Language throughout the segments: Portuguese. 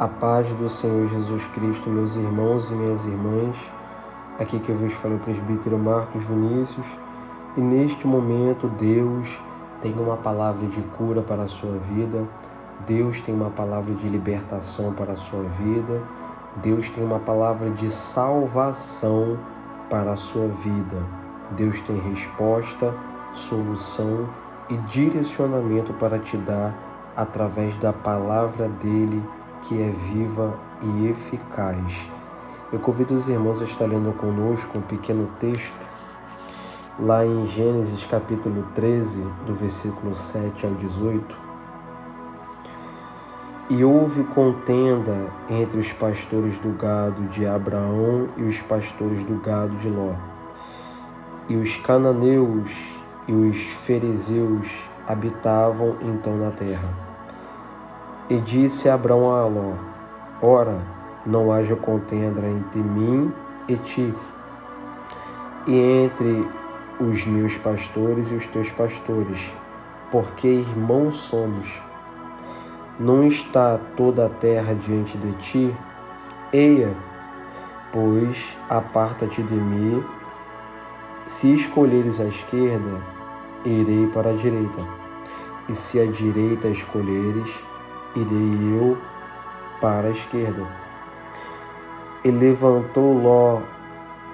A paz do Senhor Jesus Cristo, meus irmãos e minhas irmãs. Aqui que eu vos falo, o presbítero Marcos Vinícius. E neste momento Deus tem uma palavra de cura para a sua vida. Deus tem uma palavra de libertação para a sua vida. Deus tem uma palavra de salvação para a sua vida. Deus tem resposta, solução e direcionamento para te dar através da palavra dele, que é viva e eficaz. Eu convido os irmãos a estar lendo conosco um pequeno texto, lá em Gênesis capítulo 13, do versículo 7 ao 18. E houve contenda entre os pastores do gado de Abraão e os pastores do gado de Ló. E os cananeus e os ferezeus habitavam então na terra. E disse Abraão a Ló: ora, não haja contenda entre mim e ti, e entre os meus pastores e os teus pastores, porque irmãos somos. Não está toda a terra diante de ti? Eia, pois aparta-te de mim. Se escolheres a esquerda, irei para a direita, e se a direita escolheres, irei eu para a esquerda. E levantou Ló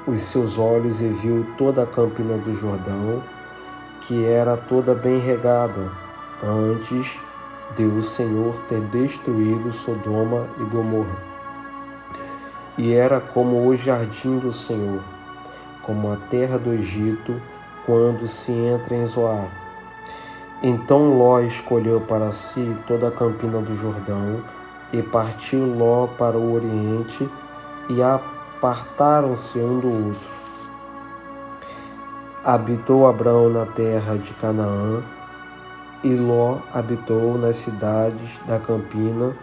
os seus olhos e viu toda a campina do Jordão, que era toda bem regada, antes de o Senhor ter destruído Sodoma e Gomorra. E era como o jardim do Senhor, como a terra do Egito, quando se entra em Zoar. Então Ló escolheu para si toda a campina do Jordão, e partiu Ló para o oriente, e apartaram-se um do outro. Habitou Abraão na terra de Canaã, e Ló habitou nas cidades da campina,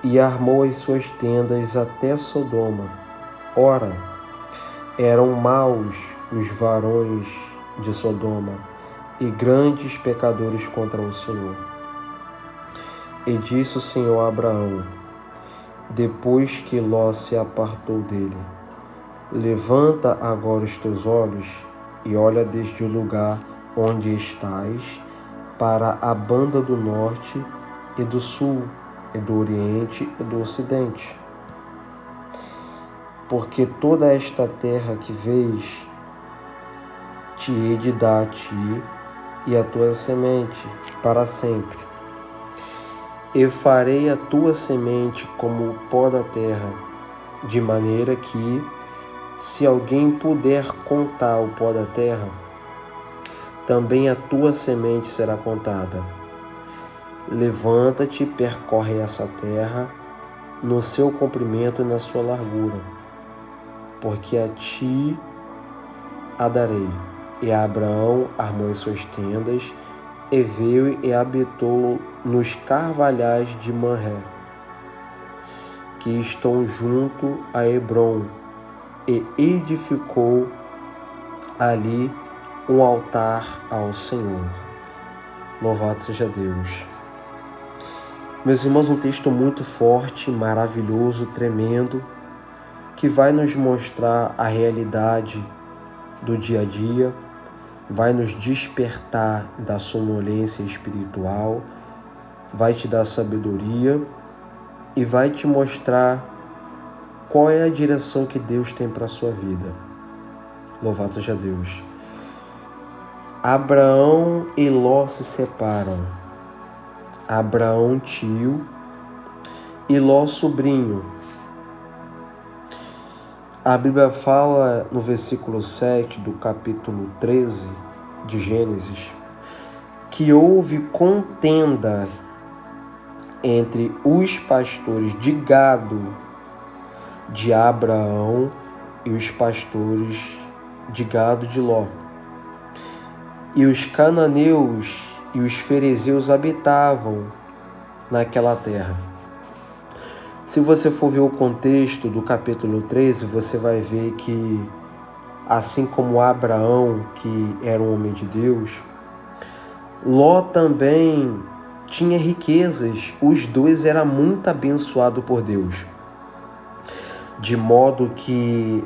e armou as suas tendas até Sodoma. Ora, eram maus os varões de Sodoma, e grandes pecadores contra o Senhor. E disse o Senhor a Abraão, depois que Ló se apartou dele: levanta agora os teus olhos e olha desde o lugar onde estás para a banda do norte e do sul, e do oriente e do ocidente. Porque toda esta terra que vês, te hei de dar a ti e a tua semente para sempre. E farei a tua semente como o pó da terra, de maneira que, se alguém puder contar o pó da terra, também a tua semente será contada. Levanta-te, percorre essa terra, no seu comprimento e na sua largura, porque a ti a darei. E Abraão armou as suas tendas, e veio e habitou nos carvalhais de Manré, que estão junto a Hebrom, e edificou ali um altar ao Senhor. Louvado seja Deus. Meus irmãos, um texto muito forte, maravilhoso, tremendo, que vai nos mostrar a realidade do dia a dia, vai nos despertar da sonolência espiritual, vai te dar sabedoria e vai te mostrar qual é a direção que Deus tem para a sua vida. Louvado seja Deus. Abraão e Ló se separam. Abraão tio e Ló sobrinho. A Bíblia fala no versículo 7 do capítulo 13 de Gênesis que houve contenda entre os pastores de gado de Abraão e os pastores de gado de Ló. E os cananeus e os ferezeus habitavam naquela terra. Se você for ver o contexto do capítulo 13, você vai ver que, assim como Abraão, que era um homem de Deus, Ló também tinha riquezas, os dois eram muito abençoados por Deus, de modo que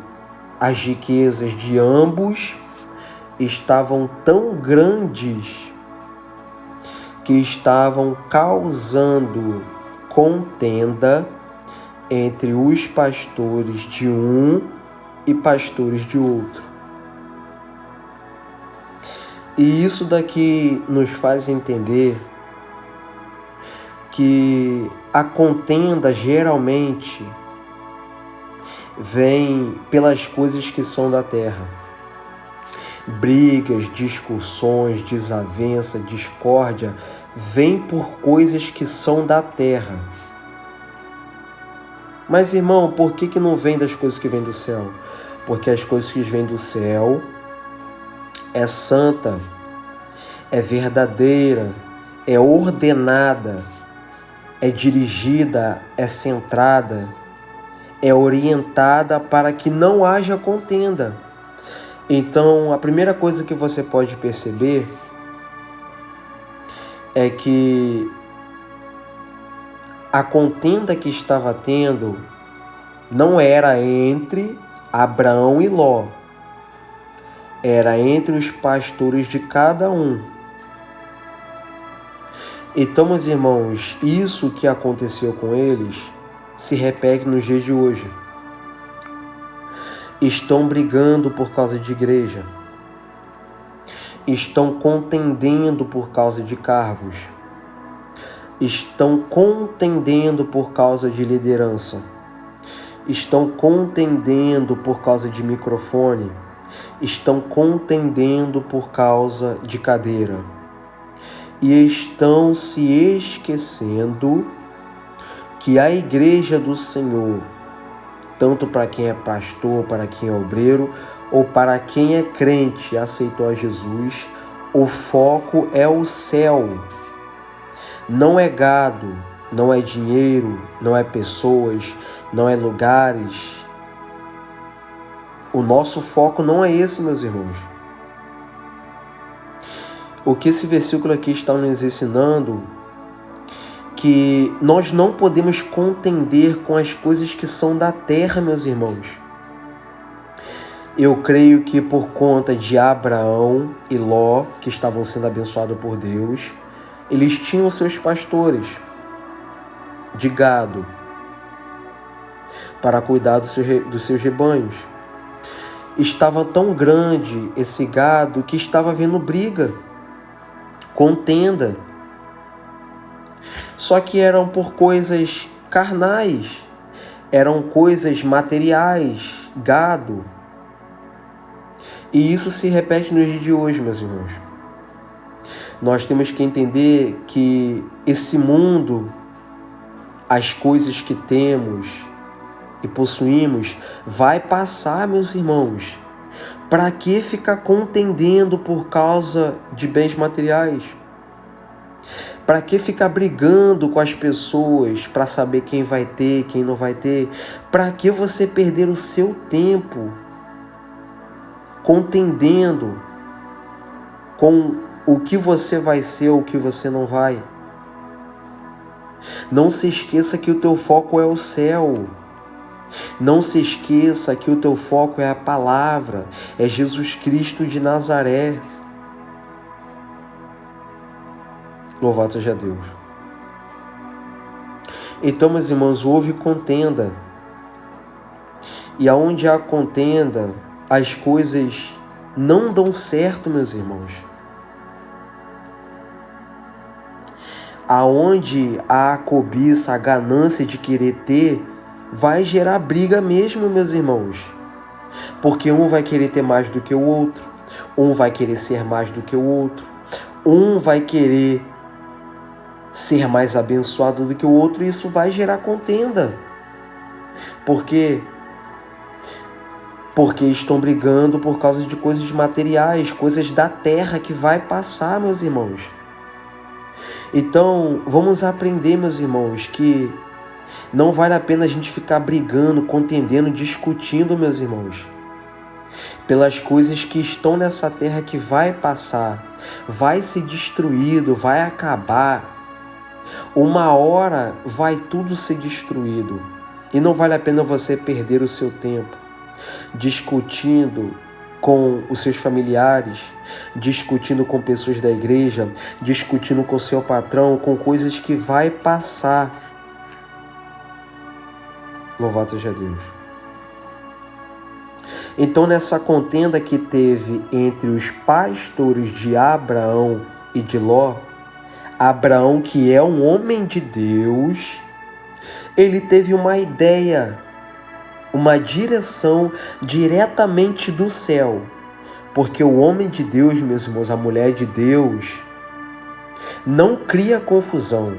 as riquezas de ambos estavam tão grandes que estavam causando contenda entre os pastores de um e pastores de outro. E isso daqui nos faz entender que a contenda geralmente vem pelas coisas que são da terra. Brigas, discussões, desavença, discórdia, vem por coisas que são da terra. Mas, irmão, por que não vem das coisas que vêm do céu? Porque as coisas que vêm do céu é santa, é verdadeira, é ordenada, é dirigida, é centrada, é orientada para que não haja contenda. Então, a primeira coisa que você pode perceber é que a contenda que estava tendo não era entre Abraão e Ló, era entre os pastores de cada um. Então, meus irmãos, isso que aconteceu com eles se repete nos dias de hoje. Estão brigando por causa de igreja. Estão contendendo por causa de cargos. Estão contendendo por causa de liderança. Estão contendendo por causa de microfone. Estão contendendo por causa de cadeira. E estão se esquecendo que a igreja do Senhor, tanto para quem é pastor, para quem é obreiro, ou para quem é crente e aceitou a Jesus, o foco é o céu. Não é gado, não é dinheiro, não é pessoas, não é lugares. O nosso foco não é esse, meus irmãos. O que esse versículo aqui está nos ensinando, que nós não podemos contender com as coisas que são da terra, meus irmãos. Eu creio que por conta de Abraão e Ló, que estavam sendo abençoados por Deus, eles tinham seus pastores de gado para cuidar dos seus rebanhos. Estava tão grande esse gado que estava havendo briga, contenda. Só que eram por coisas carnais, eram coisas materiais, gado. E isso se repete nos dias de hoje, meus irmãos. Nós temos que entender que esse mundo, as coisas que temos e possuímos, vai passar, meus irmãos. Para que ficar contendendo por causa de bens materiais? Para que ficar brigando com as pessoas para saber quem vai ter, quem não vai ter? Para que você perder o seu tempo contendendo com o que você vai ser ou o que você não vai? Não se esqueça que o teu foco é o céu. Não se esqueça que o teu foco é a palavra, é Jesus Cristo de Nazaré. Louvado seja Deus. Então, meus irmãos, houve contenda. E aonde há contenda, as coisas não dão certo, meus irmãos. Aonde há a cobiça, a ganância de querer ter, vai gerar briga mesmo, meus irmãos. Porque um vai querer ter mais do que o outro. Um vai querer ser mais do que o outro. Um vai querer ser mais abençoado do que o outro, e isso vai gerar contenda. Por quê? Porque estão brigando por causa de coisas materiais, coisas da terra que vai passar, meus irmãos. Então, vamos aprender, meus irmãos, que não vale a pena a gente ficar brigando, contendendo, discutindo, meus irmãos, pelas coisas que estão nessa terra que vai passar, vai ser destruído, vai acabar. Uma hora vai tudo ser destruído. E não vale a pena você perder o seu tempo discutindo com os seus familiares, discutindo com pessoas da igreja, discutindo com seu patrão, com coisas que vai passar. Louvado seja Deus. Então, nessa contenda que teve entre os pastores de Abraão e de Ló, Abraão, que é um homem de Deus, ele teve uma ideia, uma direção diretamente do céu. Porque o homem de Deus, meus irmãos, a mulher de Deus, não cria confusão.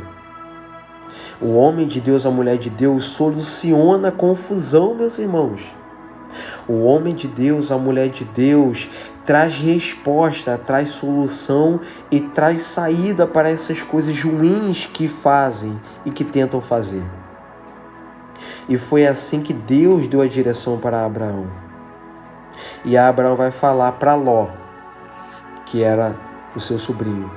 O homem de Deus, a mulher de Deus, soluciona a confusão, meus irmãos. O homem de Deus, a mulher de Deus, traz resposta, traz solução e traz saída para essas coisas ruins que fazem e que tentam fazer. E foi assim que Deus deu a direção para Abraão. E Abraão vai falar para Ló, que era o seu sobrinho: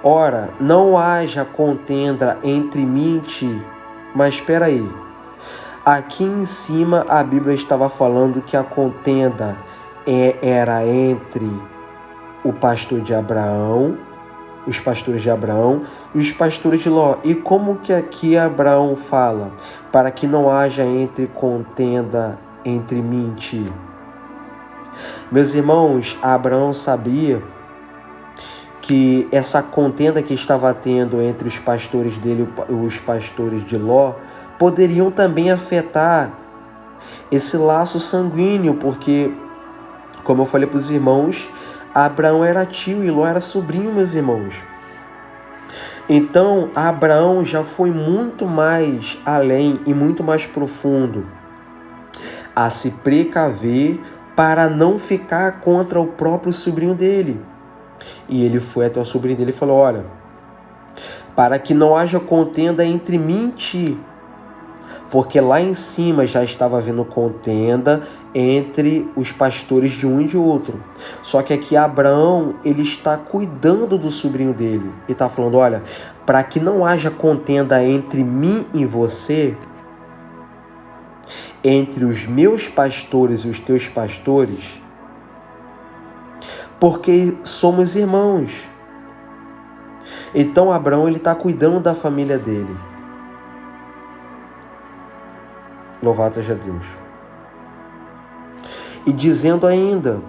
ora, não haja contenda entre mim e ti. Mas espera aí. Aqui em cima a Bíblia estava falando que a contenda era entre o pastor de Abraão, os pastores de Abraão e os pastores de Ló. E como que aqui Abraão fala? Para que não haja contenda entre mim e ti. Meus irmãos, Abraão sabia que essa contenda que estava tendo entre os pastores dele e os pastores de Ló poderiam também afetar esse laço sanguíneo, porque, como eu falei para os irmãos, Abraão era tio e Ló era sobrinho, meus irmãos. Então, Abraão já foi muito mais além e muito mais profundo a se precaver para não ficar contra o próprio sobrinho dele. E ele foi até o sobrinho dele e falou: olha, para que não haja contenda entre mim e ti, porque lá em cima já estava havendo contenda entre os pastores de um e de outro. Só que aqui Abraão, ele está cuidando do sobrinho dele. E está falando: olha, para que não haja contenda entre mim e você, entre os meus pastores e os teus pastores, porque somos irmãos. Então Abraão, ele está cuidando da família dele. Louvado seja Deus. E dizendo ainda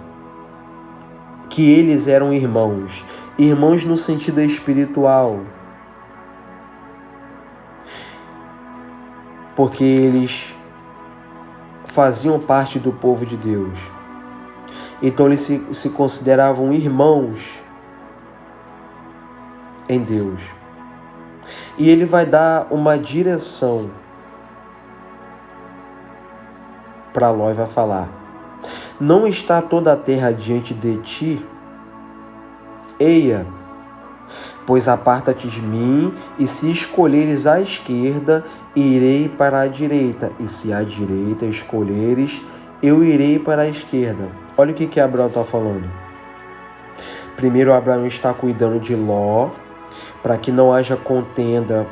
que eles eram irmãos. Irmãos no sentido espiritual. Porque eles faziam parte do povo de Deus. Então eles se consideravam irmãos em Deus. E ele vai dar uma direção para Ló e vai falar: não está toda a terra diante de ti? Eia, pois aparta-te de mim, e se escolheres a esquerda, irei para a direita, e se a direita escolheres, eu irei para a esquerda. Olha o que Abraão está falando. Primeiro, Abraão está cuidando de Ló, para que não haja contenda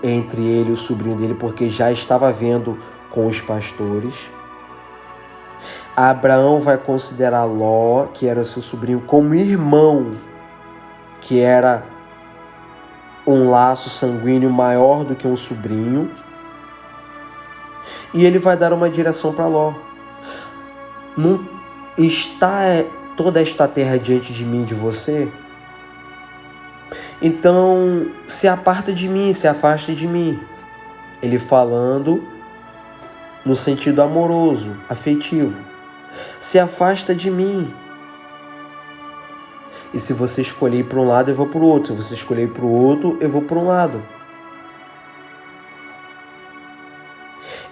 entre ele e o sobrinho dele, porque já estava vendo com os pastores. Abraão vai considerar Ló, que era seu sobrinho, como irmão, que era um laço sanguíneo maior do que um sobrinho. E ele vai dar uma direção para Ló: não está toda esta terra diante de mim e de você? Então se aparta de mim, se afasta de mim. Ele falando no sentido amoroso, afetivo. Se afasta de mim. E se você escolher ir para um lado, eu vou para o outro. Se você escolher ir para o outro, eu vou para um lado.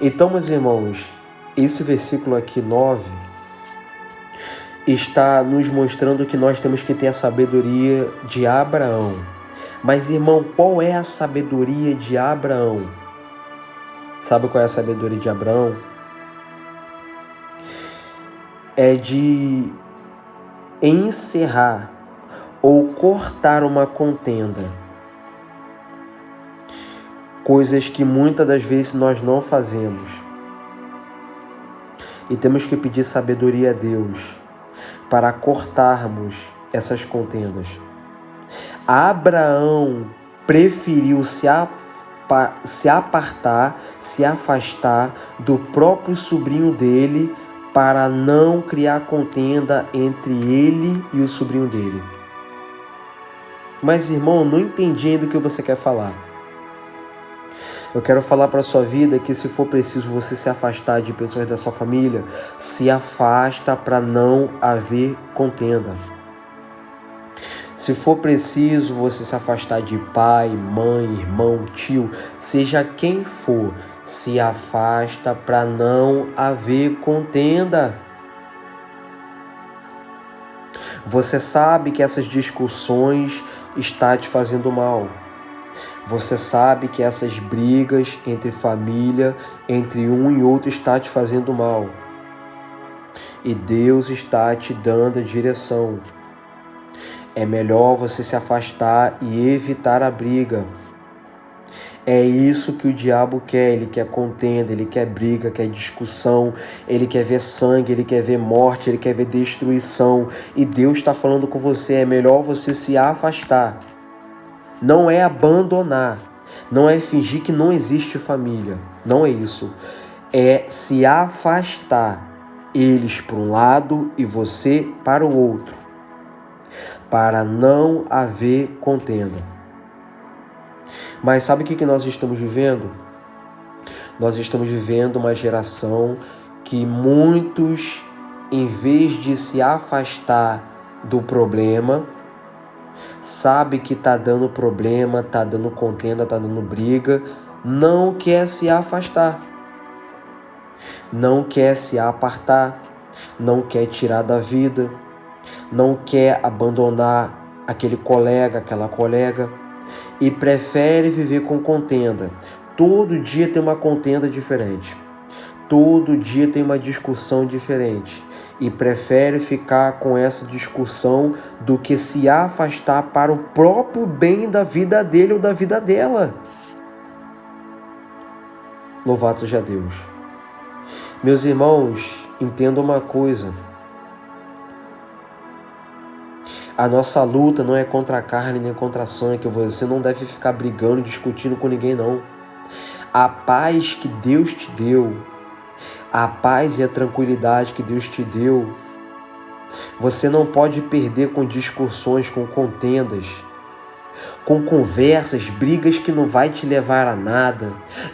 Então, meus irmãos, esse versículo aqui, 9, está nos mostrando que nós temos que ter a sabedoria de Abraão. Mas, irmão, qual é a sabedoria de Abraão? Sabe qual é a sabedoria de Abraão? É de encerrar ou cortar uma contenda coisas que muitas das vezes nós não fazemos. E temos que pedir sabedoria a Deus para cortarmos essas contendas. Abraão preferiu se apartar, se afastar do próprio sobrinho dele para não criar contenda entre ele e o sobrinho dele. Mas, irmão, não entendi ainda o que você quer falar. Eu quero falar para a sua vida que, se for preciso você se afastar de pessoas da sua família, se afasta para não haver contenda. Se for preciso você se afastar de pai, mãe, irmão, tio, seja quem for, se afasta para não haver contenda. Você sabe que essas discussões estão te fazendo mal. Você sabe que essas brigas entre família, entre um e outro, está te fazendo mal. E Deus está te dando a direção. É melhor você se afastar e evitar a briga. É isso que o diabo quer. Ele quer contenda, ele quer briga, quer discussão, ele quer ver sangue, ele quer ver morte, ele quer ver destruição. E Deus está falando com você, é melhor você se afastar. Não é abandonar, não é fingir que não existe família, não é isso. É se afastar, eles para um lado e você para o outro, para não haver contenda. Mas sabe o que nós estamos vivendo? Nós estamos vivendo uma geração que muitos, em vez de se afastar do problema, sabe que está dando problema, está dando contenda, está dando briga, não quer se afastar, não quer se apartar, não quer tirar da vida, não quer abandonar aquele colega, aquela colega, e prefere viver com contenda. Todo dia tem uma contenda diferente, todo dia tem uma discussão diferente. E prefere ficar com essa discussão do que se afastar para o próprio bem da vida dele ou da vida dela. Louvado seja Deus. Meus irmãos, entendam uma coisa. A nossa luta não é contra a carne nem contra a sangue. Você não deve ficar brigando, discutindo com ninguém, não. A paz que Deus te deu, a paz e a tranquilidade que Deus te deu, você não pode perder com discussões, com contendas, com conversas, brigas que não vai te levar a nada,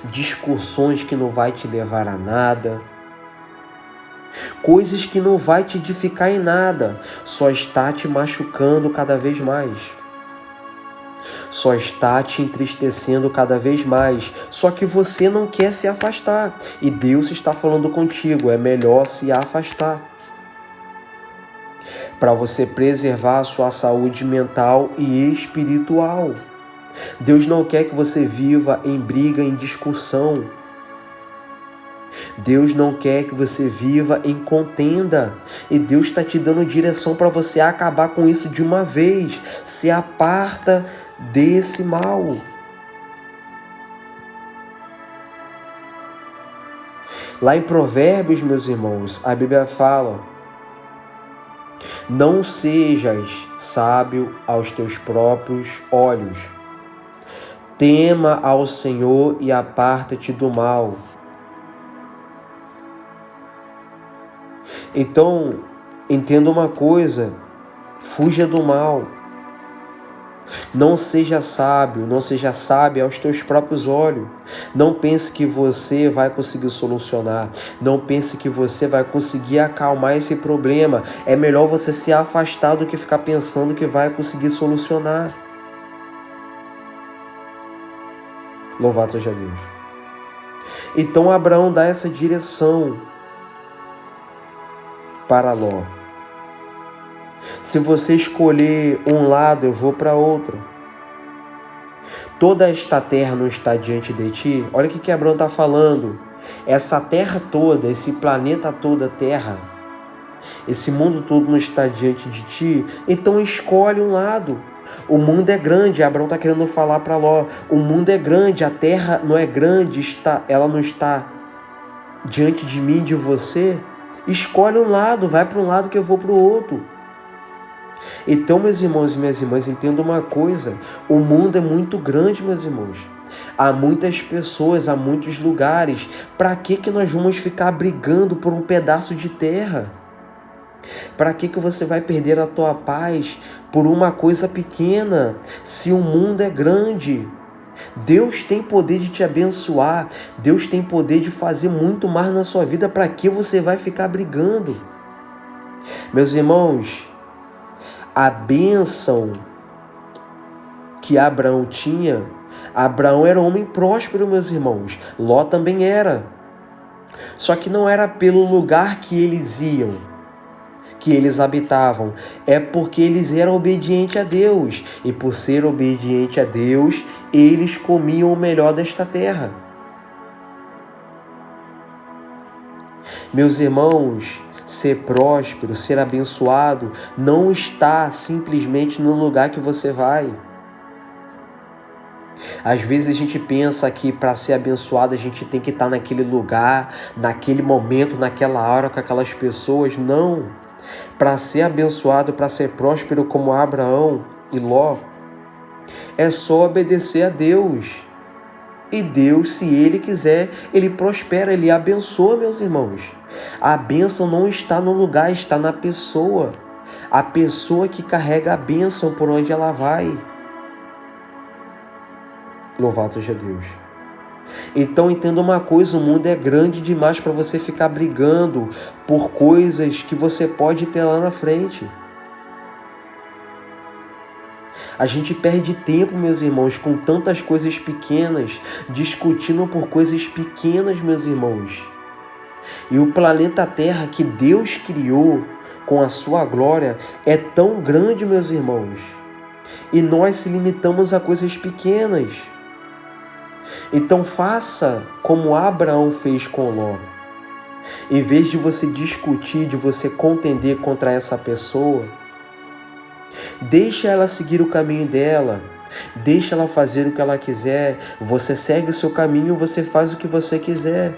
discussões que não vai te levar a nada, coisas que não vai te edificar em nada, só está te machucando cada vez mais. Só está te entristecendo cada vez mais. Só que você não quer se afastar. E Deus está falando contigo, é melhor se afastar. Para você preservar a sua saúde mental e espiritual. Deus não quer que você viva em briga, em discussão. Deus não quer que você viva em contenda. E Deus está te dando direção para você acabar com isso de uma vez. Se aparta desse mal. Lá em Provérbios, meus irmãos, a Bíblia fala: não sejas sábio aos teus próprios olhos. Tema ao Senhor e aparta-te do mal. Então, entenda uma coisa, fuja do mal. Não seja sábio, não seja sábia aos teus próprios olhos. Não pense que você vai conseguir solucionar. Não pense que você vai conseguir acalmar esse problema. É melhor você se afastar do que ficar pensando que vai conseguir solucionar. Louvado seja Deus. Então Abraão dá essa direção para Ló. Se você escolher um lado, eu vou para outro. Toda esta terra não está diante de ti. Olha o que Abraão está falando. Essa terra toda, esse planeta todo, a terra, esse mundo todo não está diante de ti. Então escolhe um lado. O mundo é grande, Abraão está querendo falar para Ló. O mundo é grande, a terra não é grande, ela não está diante de mim, de você. Escolhe um lado, vai para um lado que eu vou para o outro. Então, meus irmãos e minhas irmãs, entenda uma coisa. O mundo é muito grande, meus irmãos. Há muitas pessoas, há muitos lugares. Para que nós vamos ficar brigando por um pedaço de terra? Para que você vai perder a tua paz por uma coisa pequena, se o mundo é grande? Deus tem poder de te abençoar, Deus tem poder de fazer muito mais na sua vida. Para que você vai ficar brigando? Meus irmãos, a bênção que Abraão tinha, Abraão era um homem próspero, meus irmãos, Ló também era. Só que não era pelo lugar que eles iam, que eles habitavam, é porque eles eram obedientes a Deus, e por ser obediente a Deus, eles comiam o melhor desta terra. Meus irmãos, ser próspero, ser abençoado, não está simplesmente no lugar que você vai. Às vezes a gente pensa que para ser abençoado a gente tem que estar naquele lugar, naquele momento, naquela hora com aquelas pessoas. Não. Para ser abençoado, para ser próspero como Abraão e Ló, é só obedecer a Deus. E Deus, se Ele quiser, Ele prospera, Ele abençoa, meus irmãos. A bênção não está no lugar, está na pessoa. A pessoa que carrega a bênção por onde ela vai. Louvado seja Deus. Então entenda uma coisa, o mundo é grande demais para você ficar brigando por coisas que você pode ter lá na frente. A gente perde tempo, meus irmãos, com tantas coisas pequenas, discutindo por coisas pequenas, meus irmãos. E o planeta Terra que Deus criou com a sua glória é tão grande, meus irmãos. E nós se limitamos a coisas pequenas. Então faça como Abraão fez com Ló. Em vez de você discutir, de você contender contra essa pessoa, deixa ela seguir o caminho dela, deixa ela fazer o que ela quiser, você segue o seu caminho, você faz o que você quiser,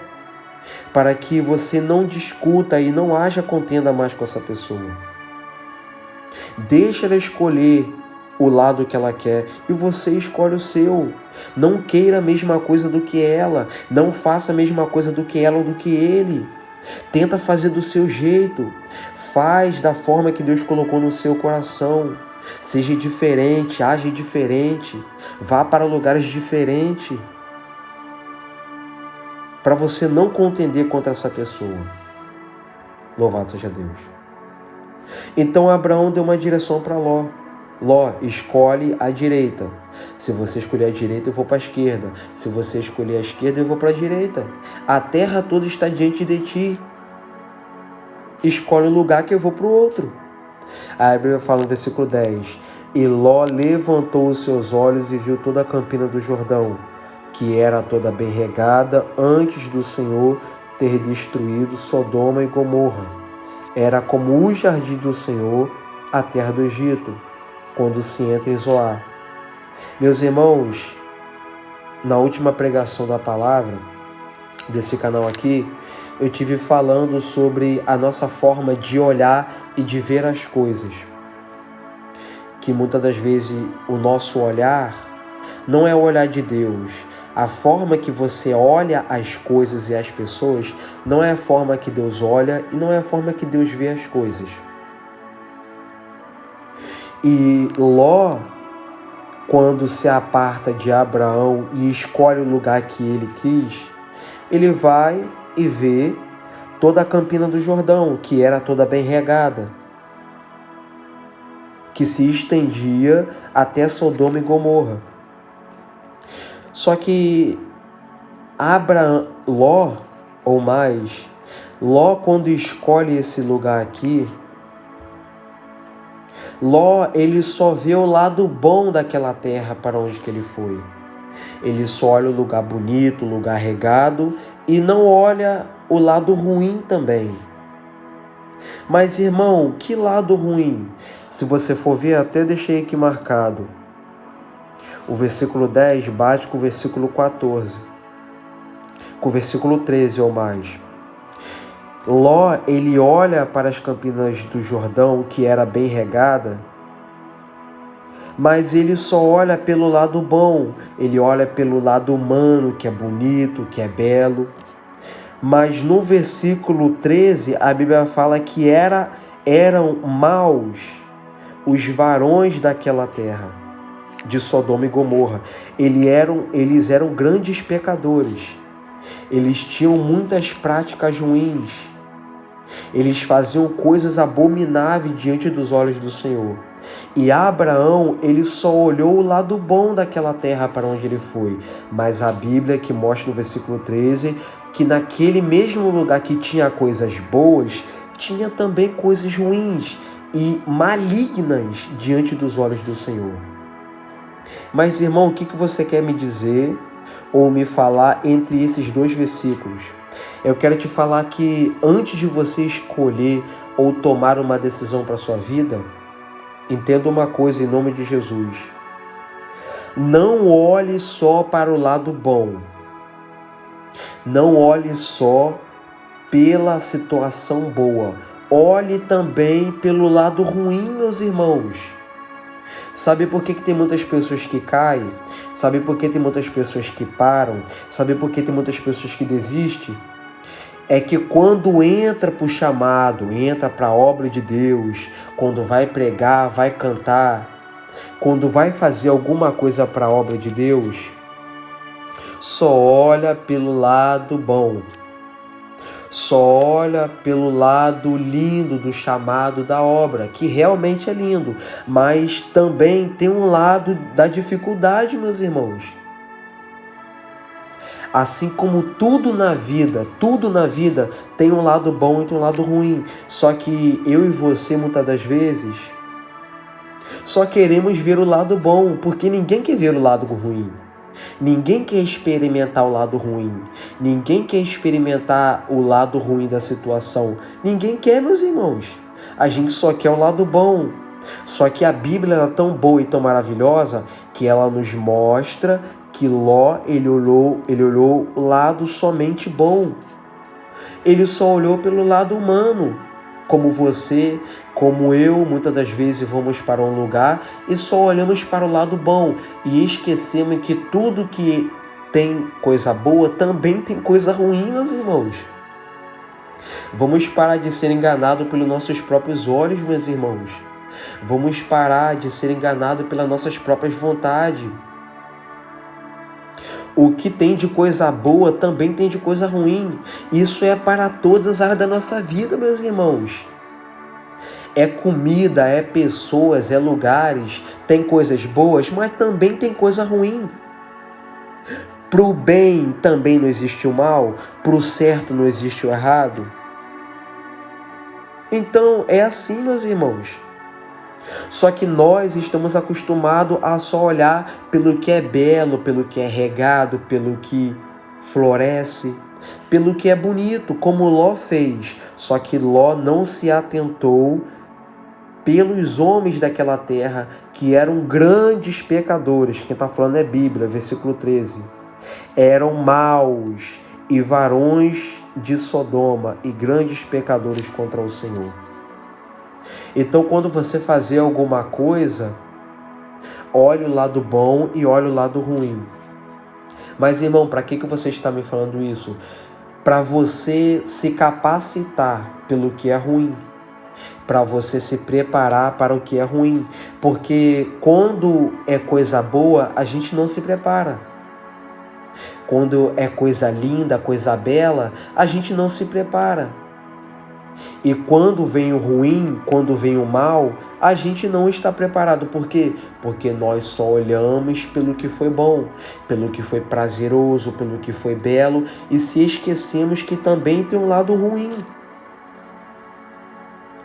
para que você não discuta e não haja contenda mais com essa pessoa. Deixa ela escolher o lado que ela quer e você escolhe o seu. Não queira a mesma coisa do que ela, não faça a mesma coisa do que ela ou do que ele. Tenta fazer do seu jeito, faz da forma que Deus colocou no seu coração. Seja diferente, age diferente, vá para lugares diferentes, para você não contender contra essa pessoa. Louvado seja Deus. Então Abraão deu uma direção para Ló. Ló, escolhe a direita. Se você escolher a direita, eu vou para a esquerda. Se você escolher a esquerda, eu vou para a direita. A terra toda está diante de ti. Escolhe um lugar que eu vou para o outro. A Bíblia fala no versículo 10. E Ló levantou os seus olhos e viu toda a campina do Jordão, que era toda bem regada antes do Senhor ter destruído Sodoma e Gomorra. Era como o jardim do Senhor, a terra do Egito, quando se entra em Zoar. Meus irmãos, na última pregação da palavra desse canal aqui, eu tive falando sobre a nossa forma de olhar e de ver as coisas. Que muitas das vezes o nosso olhar não é o olhar de Deus. A forma que você olha as coisas e as pessoas não é a forma que Deus olha e não é a forma que Deus vê as coisas. E Ló, quando se aparta de Abraão e escolhe o lugar que ele quis, ele vai e vê toda a campina do Jordão, que era toda bem regada, que se estendia até Sodoma e Gomorra. Só que Ló, quando escolhe esse lugar aqui, Ló, ele só vê o lado bom daquela terra para onde que ele foi. Ele só olha o lugar bonito, o lugar regado, e não olha o lado ruim também. Mas, irmão, que lado ruim? Se você for ver, até deixei aqui marcado. O versículo 10 bate com o versículo 14, com o versículo 13 ou mais. Ló, ele olha para as campinas do Jordão, que era bem regada, mas ele só olha pelo lado bom, ele olha pelo lado humano, que é bonito, que é belo. Mas no versículo 13, a Bíblia fala que eram maus os varões daquela terra, de Sodoma e Gomorra. Eles eram grandes pecadores. Eles tinham muitas práticas ruins. Eles faziam coisas abomináveis diante dos olhos do Senhor. E Abraão, ele só olhou o lado bom daquela terra para onde ele foi. Mas a Bíblia que mostra no versículo 13 que naquele mesmo lugar que tinha coisas boas, tinha também coisas ruins e malignas diante dos olhos do Senhor. Mas, irmão, o que você quer me dizer ou me falar entre esses dois versículos? Eu quero te falar que antes de você escolher ou tomar uma decisão para a sua vida, entenda uma coisa em nome de Jesus. Não olhe só para o lado bom. Não olhe só pela situação boa. Olhe também pelo lado ruim, meus irmãos. Sabe por que tem muitas pessoas que caem? Sabe por que tem muitas pessoas que param? Sabe por que tem muitas pessoas que desistem? É que quando entra para o chamado, entra para a obra de Deus, quando vai pregar, vai cantar, quando vai fazer alguma coisa para a obra de Deus, só olha pelo lado bom. Só olha pelo lado lindo do chamado da obra, que realmente é lindo, mas também tem um lado da dificuldade, meus irmãos. Assim como tudo na vida tem um lado bom e tem um lado ruim. Só que eu e você, muitas das vezes, só queremos ver o lado bom, porque ninguém quer ver o lado ruim. Ninguém quer experimentar o lado ruim. Ninguém quer experimentar o lado ruim da situação. Ninguém quer, meus irmãos. A gente só quer o lado bom. Só que a Bíblia é tão boa e tão maravilhosa que ela nos mostra que Ló, ele olhou o lado somente bom. Ele só olhou pelo lado humano. Como você, como eu, muitas das vezes vamos para um lugar e só olhamos para o lado bom e esquecemos que tudo que tem coisa boa também tem coisa ruim, meus irmãos. Vamos parar de ser enganados pelos nossos próprios olhos, meus irmãos. Vamos parar de ser enganados pelas nossas próprias vontades. O que tem de coisa boa também tem de coisa ruim. Isso é para todas as áreas da nossa vida, meus irmãos. É comida, é pessoas, é lugares. Tem coisas boas, mas também tem coisa ruim. Para o bem também não existe o mal. Para o certo não existe o errado. Então é assim, meus irmãos. Só que nós estamos acostumados a só olhar pelo que é belo, pelo que é regado, pelo que floresce, pelo que é bonito, como Ló fez. Só que Ló não se atentou pelos homens daquela terra, que eram grandes pecadores. Quem está falando é Bíblia, versículo 13. Eram maus e varões de Sodoma e grandes pecadores contra o Senhor. Então, quando você fazer alguma coisa, olhe o lado bom e olhe o lado ruim. Mas, irmão, para que você está me falando isso? Para você se capacitar pelo que é ruim. Para você se preparar para o que é ruim. Porque quando é coisa boa, a gente não se prepara. Quando é coisa linda, coisa bela, a gente não se prepara. E quando vem o ruim, quando vem o mal, a gente não está preparado. Por quê? Porque nós só olhamos pelo que foi bom, pelo que foi prazeroso, pelo que foi belo, e se esquecemos que também tem um lado ruim.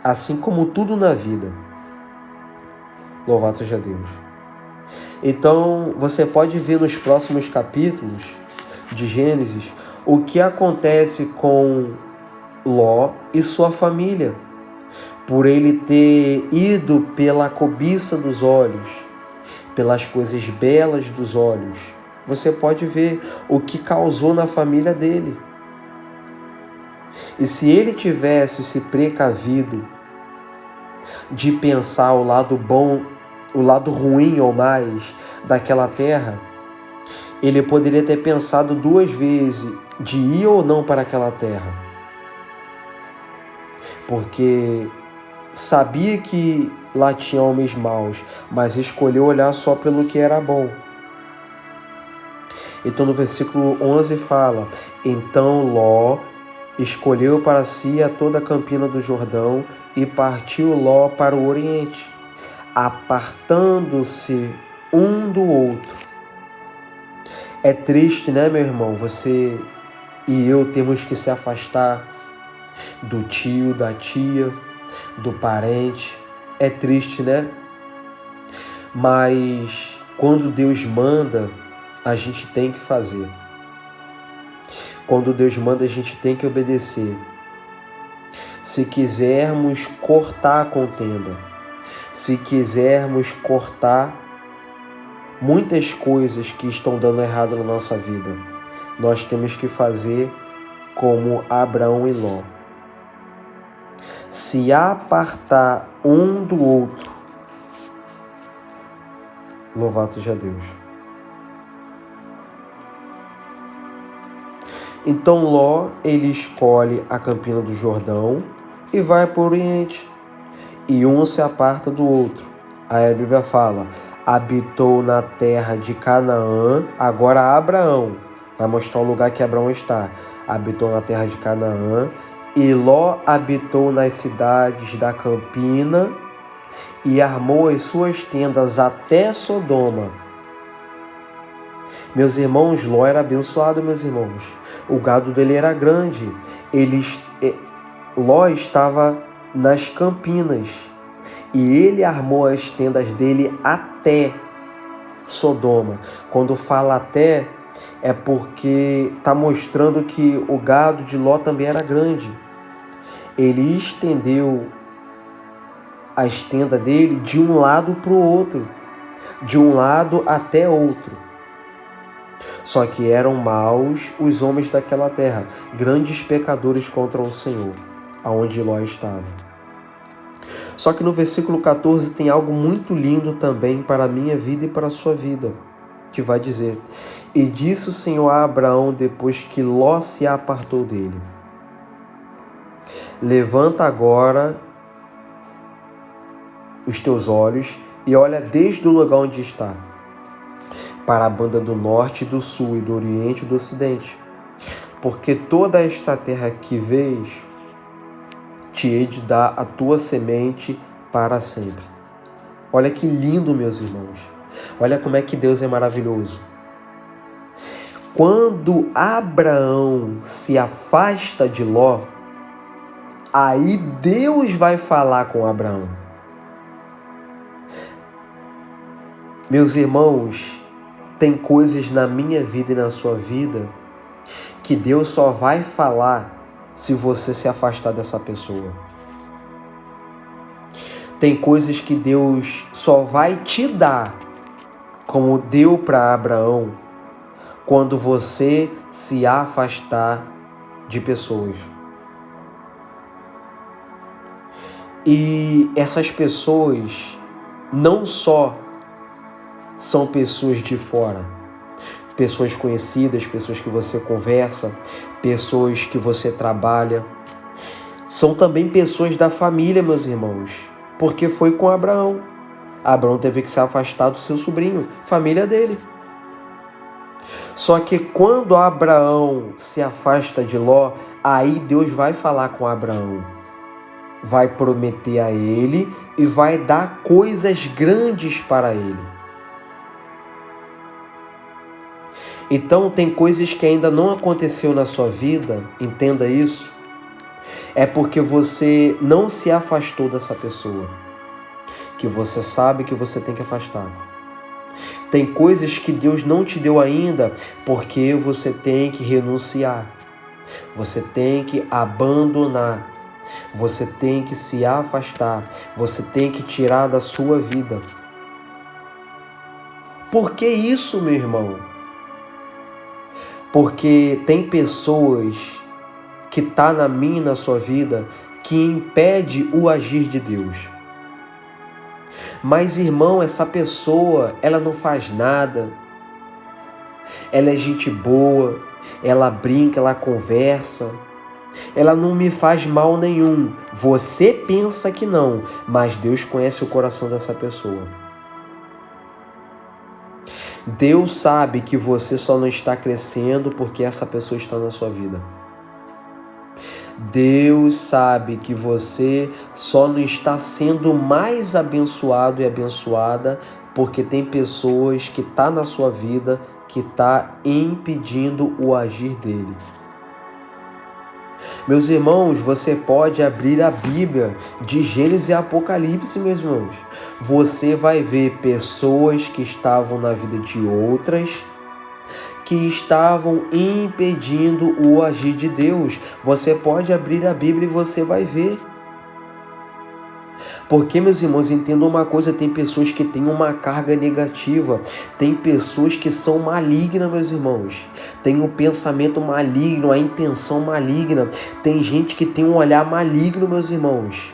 Assim como tudo na vida. Louvado seja Deus. Então, você pode ver nos próximos capítulos de Gênesis o que acontece com Ló e sua família. por ele ter ido pela cobiça dos olhos, pelas coisas belas dos olhos. Você pode ver o que causou na família dele. E se ele tivesse se precavido de pensar o lado bom, o lado ruim ou mais daquela terra, ele poderia ter pensado 2 vezes de ir ou não para aquela terra. Porque sabia que lá tinha homens maus, mas escolheu olhar só pelo que era bom. Então no versículo 11 fala: então Ló escolheu para si a toda a campina do Jordão e partiu Ló para o oriente, apartando-se um do outro. É triste, né, meu irmão? Você e eu temos que se afastar do tio, da tia, do parente. É triste, né? Mas quando Deus manda, a gente tem que fazer. Quando Deus manda, a gente tem que obedecer. Se quisermos cortar a contenda, se quisermos cortar muitas coisas que estão dando errado na nossa vida, nós temos que fazer como Abraão e Ló. Se apartar um do outro. Louvado seja Deus. Então Ló, ele escolhe a campina do Jordão e vai para o oriente. E um se aparta do outro. Aí a Bíblia fala: habitou na terra de Canaã. Agora Abraão vai mostrar o lugar que Abraão está. Habitou na terra de Canaã. E Ló habitou nas cidades da campina e armou as suas tendas até Sodoma. Meus irmãos, Ló era abençoado, meus irmãos. O gado dele era grande. Ló estava nas campinas e ele armou as tendas dele até Sodoma. Quando fala até, é porque está mostrando que o gado de Ló também era grande. Ele estendeu as tendas dele de um lado para o outro, de um lado até outro. Só que eram maus os homens daquela terra, grandes pecadores contra o Senhor, aonde Ló estava. Só que no versículo 14 tem algo muito lindo também para a minha vida e para a sua vida, que vai dizer: e disse o Senhor a Abraão depois que Ló se apartou dele: levanta agora os teus olhos e olha desde o lugar onde está, para a banda do norte, do sul e do oriente e do ocidente, porque toda esta terra que vês, te hei de dar a tua semente para sempre. Olha que lindo, meus irmãos. Olha como é que Deus é maravilhoso. Quando Abraão se afasta de Ló, aí Deus vai falar com Abraão. Meus irmãos, tem coisas na minha vida e na sua vida que Deus só vai falar se você se afastar dessa pessoa. Tem coisas que Deus só vai te dar, como deu para Abraão, quando você se afastar de pessoas. E essas pessoas não só são pessoas de fora, pessoas conhecidas, pessoas que você conversa, pessoas que você trabalha, são também pessoas da família, meus irmãos, porque foi com Abraão. Abraão teve que se afastar do seu sobrinho, família dele. Só que quando Abraão se afasta de Ló, aí Deus vai falar com Abraão, vai prometer a ele e vai dar coisas grandes para ele. Então tem coisas que ainda não aconteceu na sua vida, entenda isso, é porque você não se afastou dessa pessoa, que você sabe que você tem que afastar. Tem coisas que Deus não te deu ainda, porque você tem que renunciar, você tem que abandonar, Você tem que se afastar. Você tem que tirar da sua vida. Por que isso, meu irmão? Porque tem pessoas que tá na minha e na sua vida que impede o agir de Deus. Mas, irmão, essa pessoa, ela não faz nada. Ela é gente boa, ela brinca, ela conversa. Ela não me faz mal nenhum. Você pensa que não, mas Deus conhece o coração dessa pessoa. Deus sabe que você só não está crescendo porque essa pessoa está na sua vida. Deus sabe que você só não está sendo mais abençoado e abençoada porque tem pessoas que estão na sua vida que estão impedindo o agir dele. Meus irmãos, você pode abrir a Bíblia de Gênesis e Apocalipse, meus irmãos. Você vai ver pessoas que estavam na vida de outras, que estavam impedindo o agir de Deus. Você pode abrir a Bíblia e você vai ver. Porque, meus irmãos, entendam uma coisa, tem pessoas que têm uma carga negativa, tem pessoas que são malignas, meus irmãos, tem um pensamento maligno, a intenção maligna, tem gente que tem um olhar maligno, meus irmãos.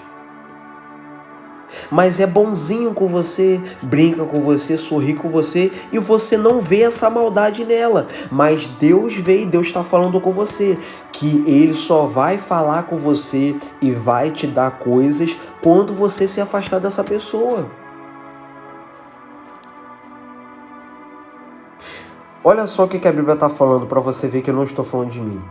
Mas é bonzinho com você, brinca com você, sorri com você e você não vê essa maldade nela. Mas Deus vê e Deus está falando com você que Ele só vai falar com você e vai te dar coisas quando você se afastar dessa pessoa. Olha só o que a Bíblia está falando para você ver que eu não estou falando de mim.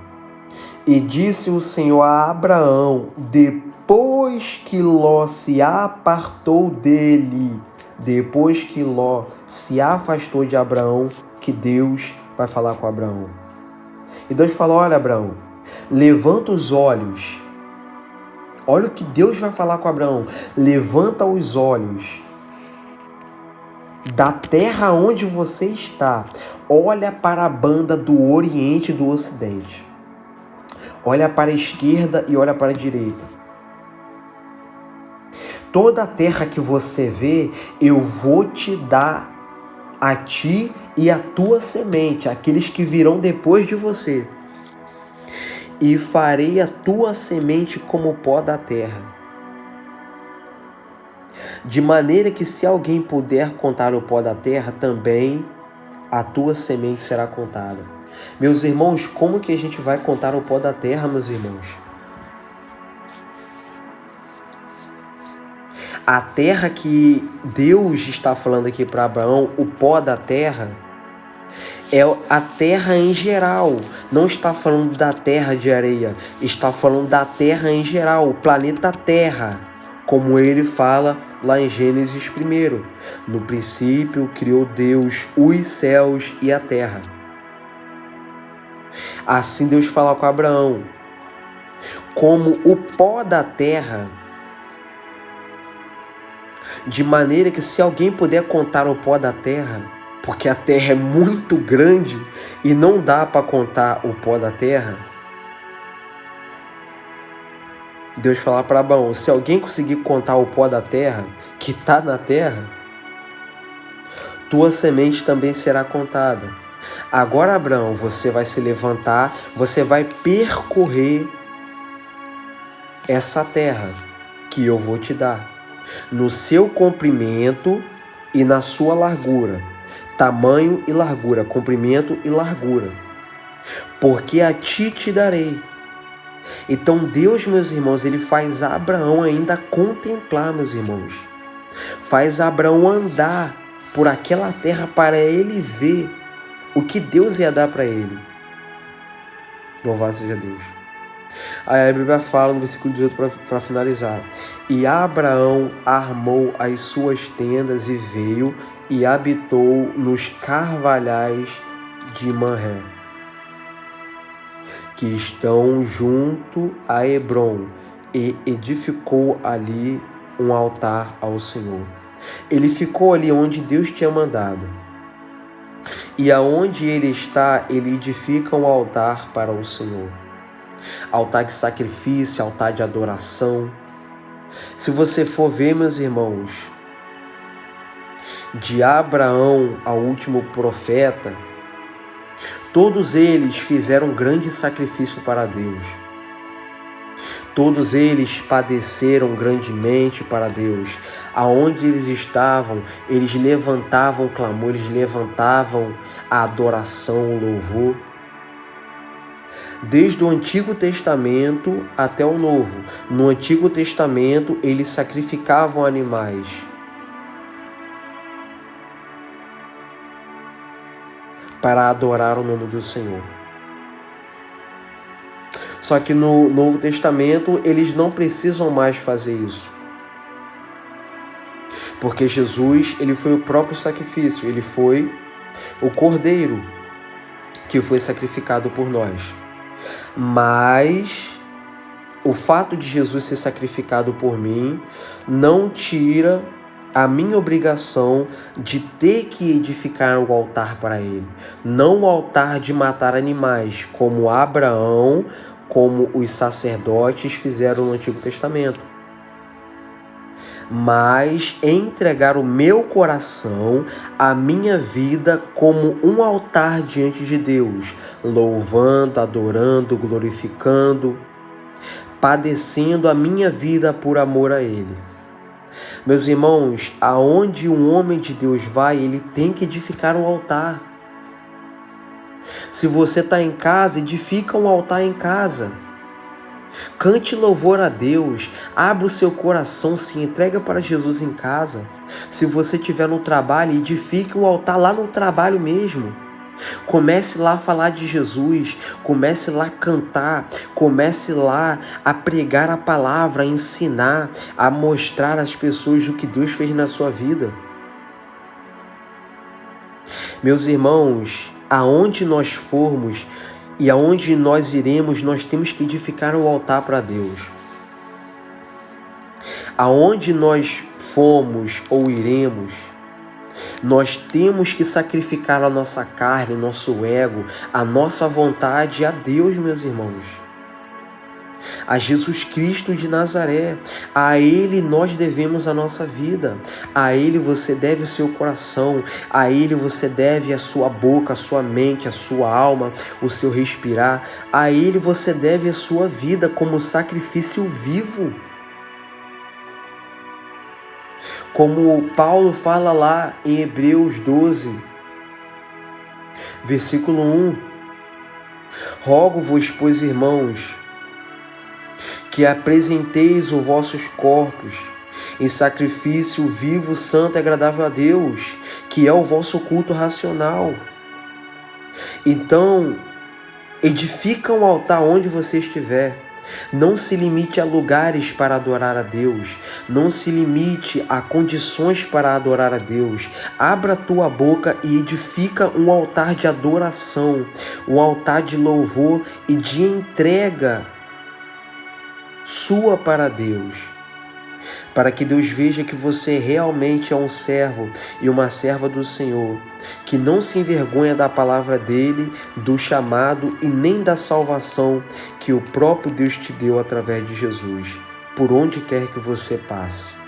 E disse o Senhor a Abraão, depois que Ló se apartou dele, depois que Ló se afastou de Abraão, que Deus vai falar com Abraão. E Deus falou, olha Abraão, levanta os olhos. Olha o que Deus vai falar com Abraão. Levanta os olhos da terra onde você está. Olha para a banda do Oriente e do Ocidente. Olha para a esquerda e olha para a direita. Toda a terra que você vê, eu vou te dar a ti e a tua semente, aqueles que virão depois de você. E farei a tua semente como o pó da terra. De maneira que se alguém puder contar o pó da terra, também a tua semente será contada. Meus irmãos, como que a gente vai contar o pó da terra, meus irmãos? A terra que Deus está falando aqui para Abraão, o pó da terra, é a terra em geral. Não está falando da terra de areia, está falando da terra em geral, o planeta Terra. Como ele fala lá em Gênesis 1. No princípio criou Deus os céus e a terra. Assim Deus fala com Abraão, como o pó da terra, de maneira que se alguém puder contar o pó da terra, porque a terra é muito grande e não dá para contar o pó da terra, Deus fala para Abraão, se alguém conseguir contar o pó da terra, que está na terra, tua semente também será contada. Agora, Abraão, você vai se levantar, você vai percorrer essa terra que eu vou te dar, no seu comprimento e na sua largura, tamanho e largura, comprimento e largura, porque a ti te darei. Então Deus, meus irmãos, ele faz Abraão ainda contemplar, meus irmãos, faz Abraão andar por aquela terra para ele ver o que Deus ia dar para ele. Louvado seja Deus. Aí a Bíblia fala no versículo 18 para finalizar. E Abraão armou as suas tendas e veio e habitou nos carvalhais de Manré, que estão junto a Hebrom, e edificou ali um altar ao Senhor. Ele ficou ali onde Deus tinha mandado. E aonde ele está, ele edifica um altar para o Senhor. altar de sacrifício, altar de adoração. Se você for ver, meus irmãos, de Abraão ao último profeta, todos eles fizeram um grande sacrifício para Deus. Todos eles padeceram grandemente para Deus. Aonde eles estavam, eles levantavam o clamor, eles levantavam a adoração, o louvor. Desde o Antigo Testamento até o Novo. No Antigo Testamento, eles sacrificavam animais. Para adorar o nome do Senhor. Só que no Novo Testamento, eles não precisam mais fazer isso. Porque Jesus, ele foi o próprio sacrifício, ele foi o cordeiro que foi sacrificado por nós. Mas o fato de Jesus ser sacrificado por mim não tira a minha obrigação de ter que edificar o altar para ele. Não o altar de matar animais, como Abraão, como os sacerdotes fizeram no Antigo Testamento. Mas entregar o meu coração, a minha vida, como um altar diante de Deus, louvando, adorando, glorificando, padecendo a minha vida por amor a Ele. Meus irmãos, aonde um homem de Deus vai, ele tem que edificar um altar. Se você está em casa, edifica um altar em casa. Cante louvor a Deus, abra o seu coração, se entrega para Jesus em casa. Se você estiver no trabalho, edifique um altar lá no trabalho mesmo. Comece lá a falar de Jesus, comece lá a cantar, comece lá a pregar a palavra, a ensinar, a mostrar às pessoas o que Deus fez na sua vida. Meus irmãos, aonde nós formos e aonde nós iremos, nós temos que edificar um altar para Deus. Aonde nós fomos ou iremos, nós temos que sacrificar a nossa carne, o nosso ego, a nossa vontade a Deus, meus irmãos. A Jesus Cristo de Nazaré. A Ele nós devemos a nossa vida. A Ele você deve o seu coração. A Ele você deve a sua boca, a sua mente, a sua alma, o seu respirar. A Ele você deve a sua vida como sacrifício vivo. Como Paulo fala lá em Hebreus 12, versículo 1. Rogo-vos, pois, irmãos, que apresenteis os vossos corpos em sacrifício vivo, santo e agradável a Deus, que é o vosso culto racional. Então, edifica um altar onde você estiver. Não se limite a lugares para adorar a Deus. Não se limite a condições para adorar a Deus. Abra a tua boca e edifica um altar de adoração, um altar de louvor e de entrega sua para Deus, para que Deus veja que você realmente é um servo e uma serva do Senhor, que não se envergonha da palavra dele, do chamado e nem da salvação que o próprio Deus te deu através de Jesus, por onde quer que você passe.